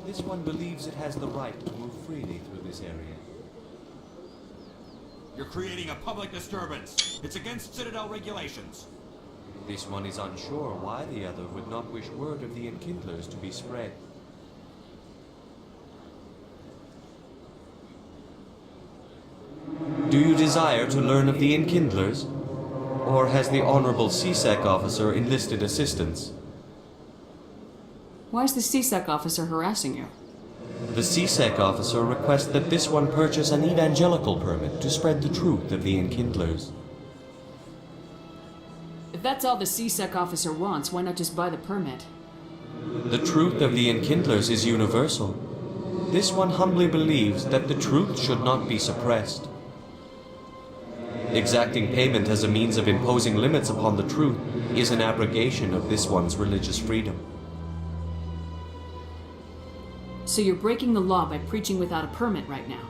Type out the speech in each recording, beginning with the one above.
This one believes it has the right to move freely through this area. You're creating a public disturbance. It's against Citadel regulations. This one is unsure why the other would not wish word of the Enkindlers to be spread. Do you desire to learn of the Enkindlers? Or has the Honorable CSEC officer enlisted assistance? Why is the CSEC officer harassing you? The CSEC officer requests that this one purchase an evangelical permit to spread the truth of the Enkindlers. If that's all the CSEC officer wants, why not just buy the permit? The truth of the Enkindlers is universal. This one humbly believes that the truth should not be suppressed. Exacting payment as a means of imposing limits upon the truth is an abrogation of this one's religious freedom. So you're breaking the law by preaching without a permit right now?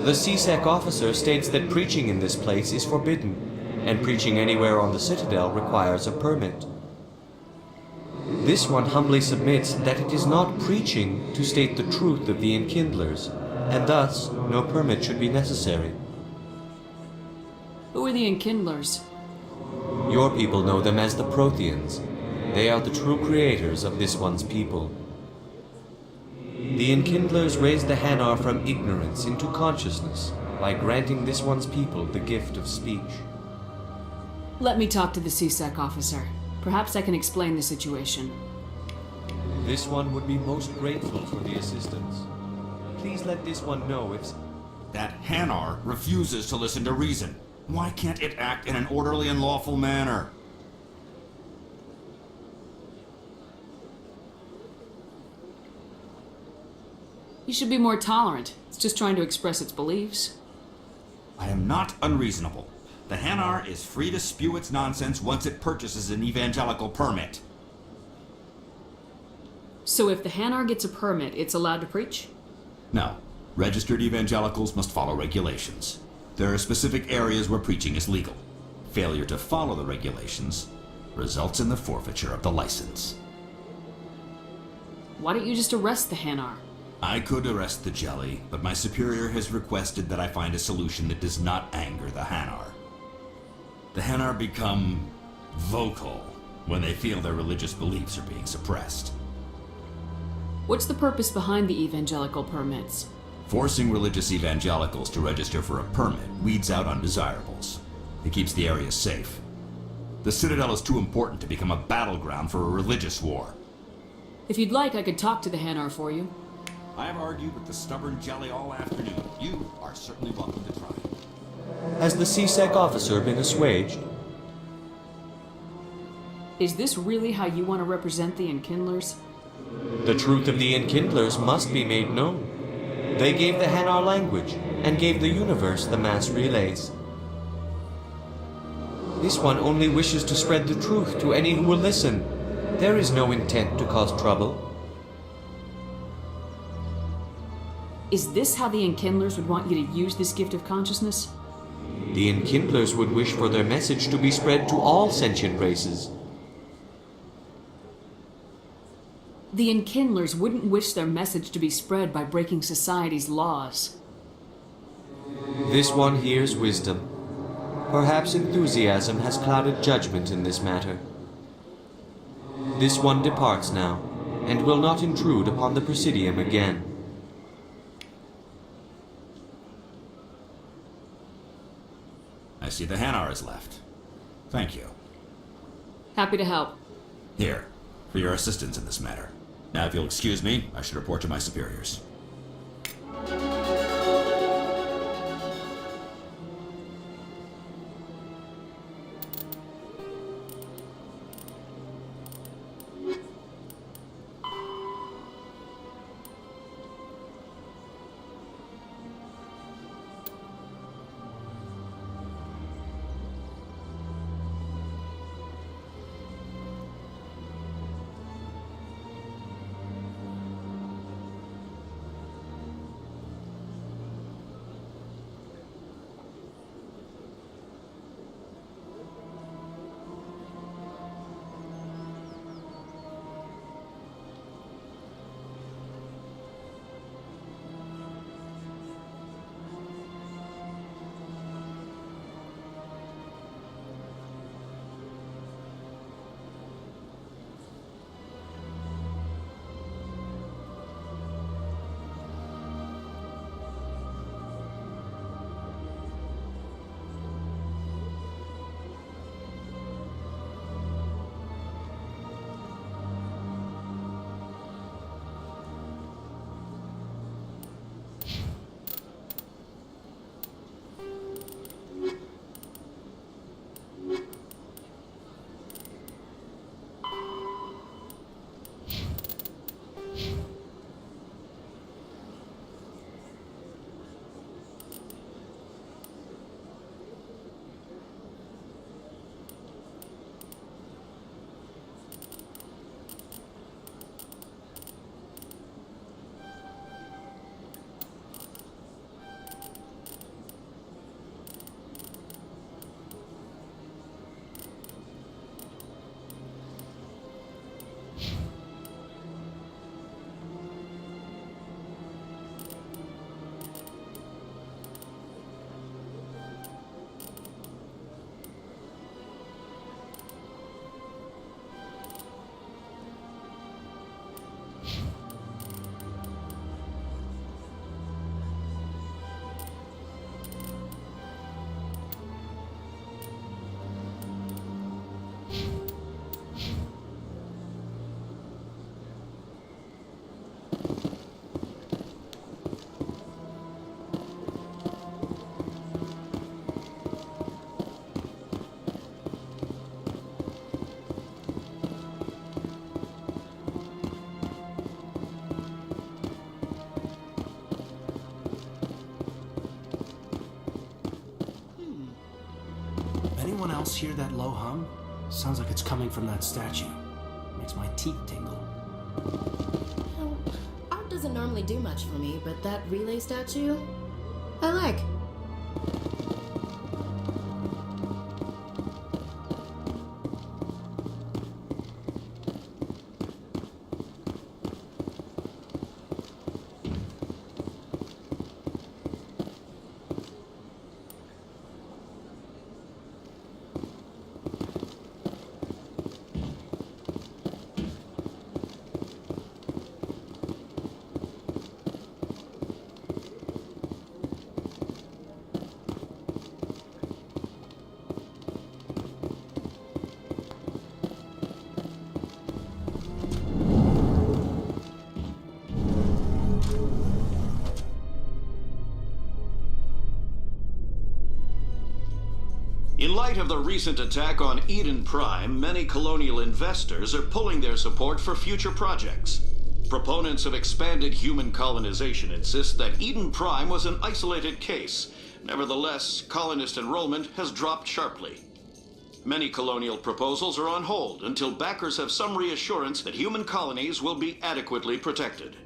The CSEC officer states that preaching in this place is forbidden, and preaching anywhere on the Citadel requires a permit. This one humbly submits that it is not preaching to state the truth of the Enkindlers, and thus no permit should be necessary. Who are the Enkindlers? Your people know them as the Protheans. They are the true creators of this one's people. The Enkindlers raised the Hanar from ignorance into consciousness by granting this one's people the gift of speech. Let me talk to the CSEC officer. Perhaps I can explain the situation. This one would be most grateful for the assistance. Please let this one know if... That Hanar refuses to listen to reason. Why can't it act in an orderly and lawful manner? You should be more tolerant. It's just trying to express its beliefs. I am not unreasonable. The Hanar is free to spew its nonsense once it purchases an evangelical permit. So if the Hanar gets a permit, it's allowed to preach? No. Registered evangelicals must follow regulations. There are specific areas where preaching is legal. Failure to follow the regulations results in the forfeiture of the license. Why don't you just arrest the Hanar? I could arrest the jelly, but my superior has requested that I find a solution that does not anger the Hanar. The Hanar become vocal when they feel their religious beliefs are being suppressed. What's the purpose behind the evangelical permits? Forcing religious evangelicals to register for a permit weeds out undesirables. It keeps the area safe. The Citadel is too important to become a battleground for a religious war. If you'd like, I could talk to the Hanar for you. I have argued with the stubborn jelly all afternoon. You are certainly welcome to try. Has the CSEC officer been assuaged? Is this really how you want to represent the Enkindlers? The truth of the Enkindlers must be made known. They gave the Hanar language, and gave the universe the mass relays. This one only wishes to spread the truth to any who will listen. There is no intent to cause trouble. Is this how the Enkindlers would want you to use this gift of consciousness? The Enkindlers would wish for their message to be spread to all sentient races. The Enkindlers wouldn't wish their message to be spread by breaking society's laws. This one hears wisdom. Perhaps enthusiasm has clouded judgment in this matter. This one departs now, and will not intrude upon the Presidium again. I see the Hanar is left. Thank you. Happy to help. Here, for your assistance in this matter. Now, if you'll excuse me, I should report to my superiors. else hear that low hum? Sounds like it's coming from that statue. Makes my teeth tingle. Well, art doesn't normally do much for me, but that relay statue, I like. In light of the recent attack on Eden Prime, many colonial investors are pulling their support for future projects. Proponents of expanded human colonization insist that Eden Prime was an isolated case. Nevertheless, colonist enrollment has dropped sharply. Many colonial proposals are on hold until backers have some reassurance that human colonies will be adequately protected.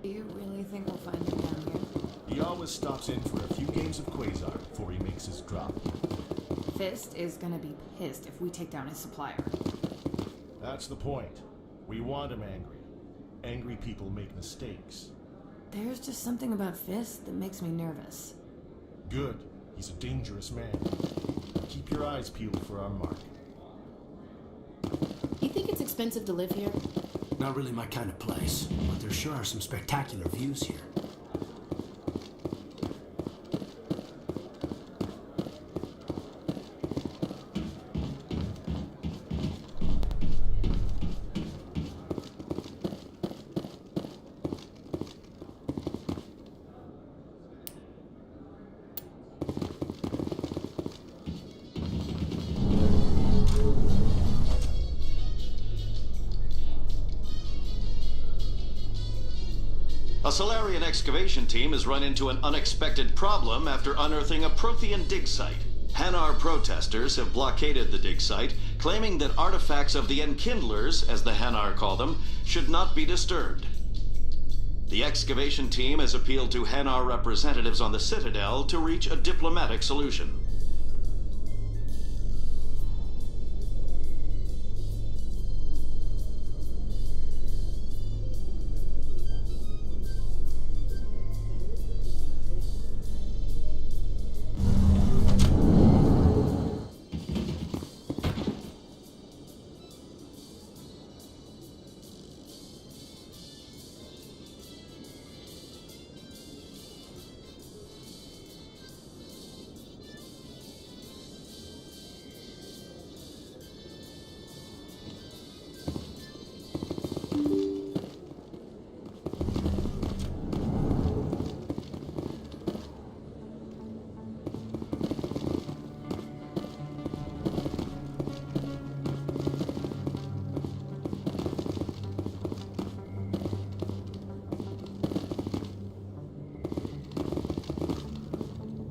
Do you really think we'll find him down here? He always stops in for a few games of Quasar before he makes his drop. Fist is gonna be pissed if we take down his supplier. That's the point. We want him angry. Angry people make mistakes. There's just something about Fist that makes me nervous. Good. He's a dangerous man. Keep your eyes peeled for our mark. You think it's expensive to live here? Not really my kind of place, but there sure are some spectacular views here. A Solarian excavation team has run into an unexpected problem after unearthing a Prothean dig site. Hanar protesters have blockaded the dig site, claiming that artifacts of the Enkindlers, as the Hanar call them, should not be disturbed. The excavation team has appealed to Hanar representatives on the Citadel to reach a diplomatic solution.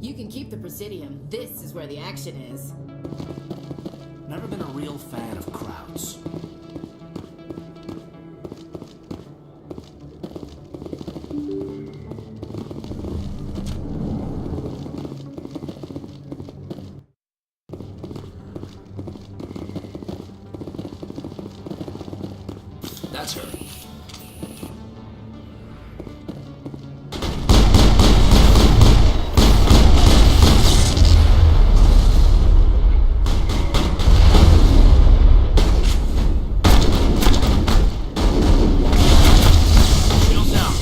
You can keep the Presidium. This is where the action is. Never been a real fan of crowds. That's her. Shields down.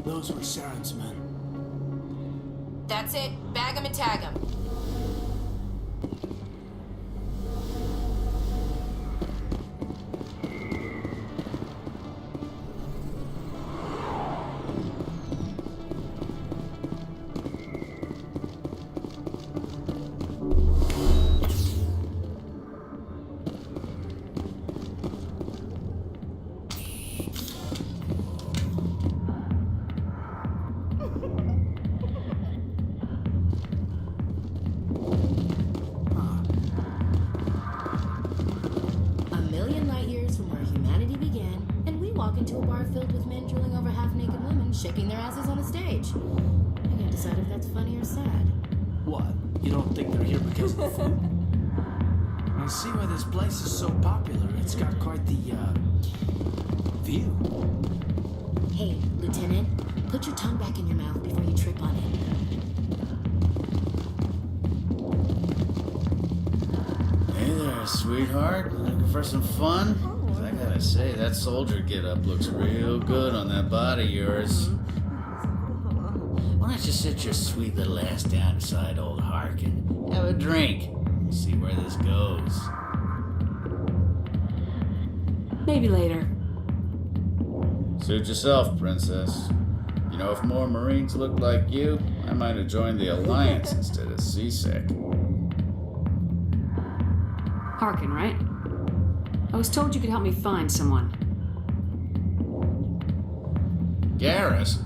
Those were Saren's men. That's it. Bag him and tag him. Into a bar filled with men drooling over half-naked women, shaking their asses on a stage. I can't decide if that's funny or sad. What? You don't think they're here because of the food? I see why this place is so popular. It's got quite the, view. Hey, Lieutenant, put your tongue back in your mouth before you trip on it. Hey there, sweetheart. Looking for some fun? I gotta say, that soldier get-up looks real good on that body of yours. Why don't you sit your sweet little ass down beside old Harkin? Have a drink. We'll see where this goes. Maybe later. Suit yourself, princess. You know, if more Marines looked like you, I might have joined the Alliance instead of CSEC. Harkin, right? I was told you could help me find someone. Garrus?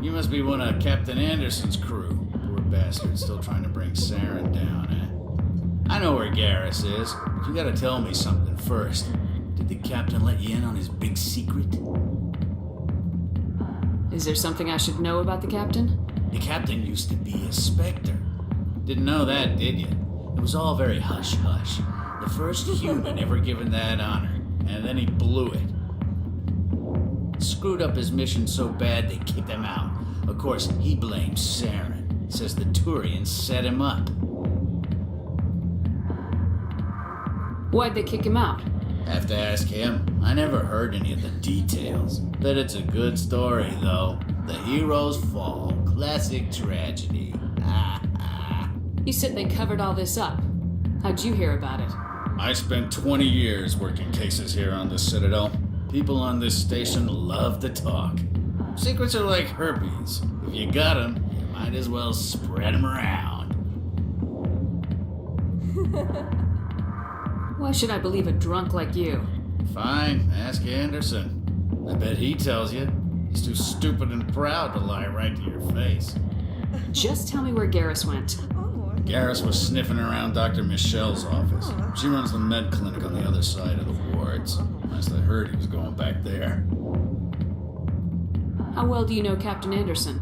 You must be one of Captain Anderson's crew. Poor bastard, still trying to bring Saren down, eh? I know where Garrus is, but you gotta tell me something first. Did the captain let you in on his big secret? Is there something I should know about the captain? The captain used to be a Spectre. Didn't know that, did you? It was all very hush-hush. The first human ever given that honor, and then he blew it. Screwed up his mission so bad they kicked him out. Of course, he blames Saren. Says the Turians set him up. Why'd they kick him out? Have to ask him. I never heard any of the details. Bet it's a good story, though. The heroes fall. Classic tragedy. You said they covered all this up. How'd you hear about it? I spent 20 years working cases here on the Citadel. People on this station love to talk. Secrets are like herpes. If you got them, you might as well spread them around. Why should I believe a drunk like you? Fine, ask Anderson. I bet he tells you. He's too stupid and proud to lie right to your face. Just tell me where Garrus went. Garrus was sniffing around Dr. Michelle's office. She runs the med clinic on the other side of the wards. Last I heard, he was going back there. How well do you know Captain Anderson?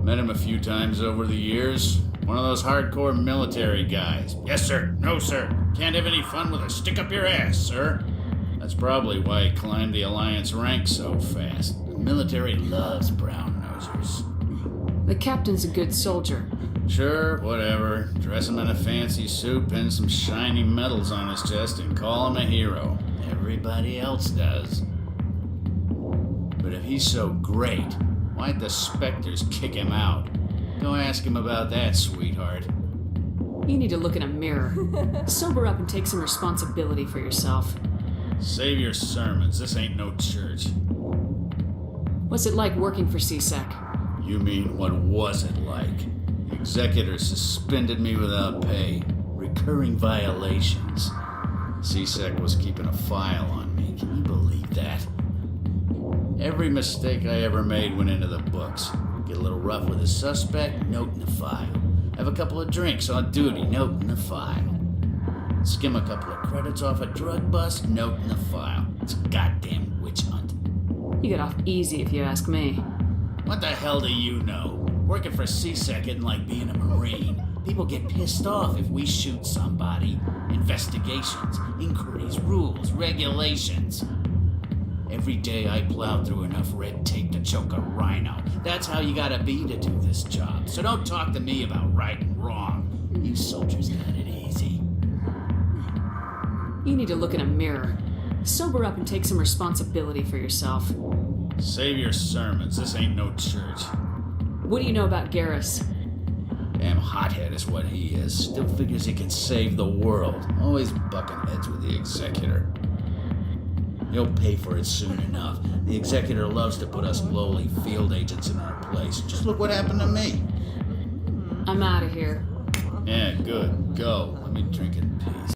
Met him a few times over the years. One of those hardcore military guys. Yes, sir. No, sir. Can't have any fun with a stick up your ass, sir. That's probably why he climbed the Alliance ranks so fast. The military loves brown-nosers. The captain's a good soldier. Sure, whatever. Dress him in a fancy suit, pin some shiny medals on his chest, and call him a hero. Everybody else does. But if he's so great, why'd the Spectres kick him out? Go ask him about that, sweetheart. You need to look in a mirror. Sober up and take some responsibility for yourself. Save your sermons. This ain't no church. What's it like working for CSEC? You mean, what was it like? The executor suspended me without pay. Recurring violations. CSEC was keeping a file on me. Can you believe that? Every mistake I ever made went into the books. Get a little rough with a suspect, note in the file. Have a couple of drinks on duty, note in the file. Skim a couple of credits off a drug bust, note in the file. It's a goddamn witch hunt. You got off easy if you ask me. What the hell do you know? Working for CSEC isn't like being a Marine. People get pissed off if we shoot somebody. Investigations, inquiries, rules, regulations. Every day I plow through enough red tape to choke a rhino. That's how you gotta be to do this job. So don't talk to me about right and wrong. You soldiers got it easy. You need to look in a mirror. Sober up and take some responsibility for yourself. Save your sermons. This ain't no church. What do you know about Garrus? Damn hothead is what he is. Still figures he can save the world. Always bucking heads with the Executor. He'll pay for it soon enough. The Executor loves to put us lowly field agents in our place. Just look what happened to me. I'm out of here. Yeah, good. Go. Let me drink in peace.